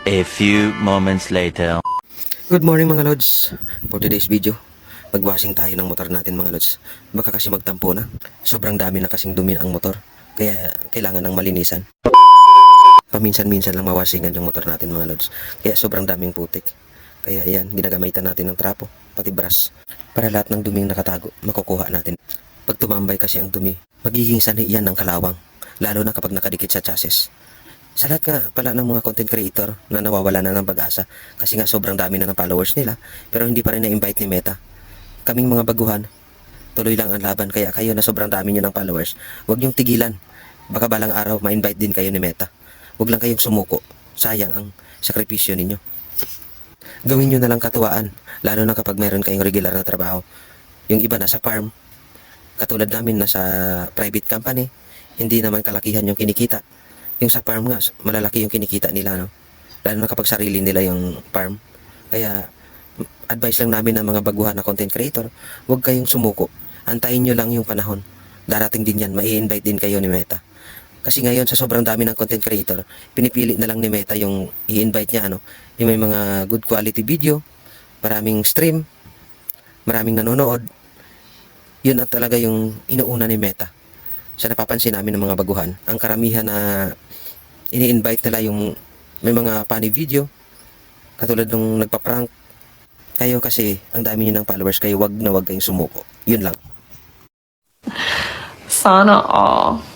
A few moments later. Good morning mga lods. For today's video, magwashing tayo ng motor natin mga lods. Baka kasi magtampo na. Sobrang dami na kasing dumi ang motor. Kaya kailangan ng malinisan. Paminsan-minsan lang mawashingan yung motor natin mga lods. Kaya sobrang daming putik. Kaya yan, ginagamitan natin ng trapo, pati brush. Para lahat ng duming nakatago, makukuha natin. Pag tumambay kasi ang dumi, magiging sanhi yan ng kalawang. Lalo na kapag nakadikit sa chassis. Sa lahat nga pala ng mga content creator na nawawala na ng pag-asa kasi nga sobrang dami na ng followers nila pero hindi pa rin na-invite ni Meta. Kaming mga baguhan, tuloy lang ang laban kaya kayo na sobrang dami nyo ng followers, huwag nyong tigilan. Baka balang araw ma-invite din kayo ni Meta. Huwag lang kayong sumuko. Sayang ang sakripisyo ninyo. Gawin nyo na lang katuwaan, lalo na kapag meron kayong regular na trabaho. Yung iba nasa farm, katulad namin nasa private company, hindi naman kalakihan yung kinikita. Yung sa farm nga, malalaki yung kinikita nila, no? Lalo na kapag sarili nila yung farm. Kaya, advice lang namin ng mga baguhan na content creator, huwag kayong sumuko. Antayin nyo lang yung panahon. Darating din yan, mai-invite din kayo ni Meta. Kasi ngayon, sa sobrang dami ng content creator, pinipili na lang ni Meta yung i-invite niya, ano? Yung may mga good quality video, maraming stream, maraming nanonood. Yun at talaga yung inuuna ni Meta. Sa napapansin namin ng mga baguhan, ang karamihan na ini-invite nila yung may mga funny video, katulad nung nagpa-prank. Kayo kasi, ang dami nyo ng followers, kayo wag na wag kayong sumuko. Yun lang. Sana all.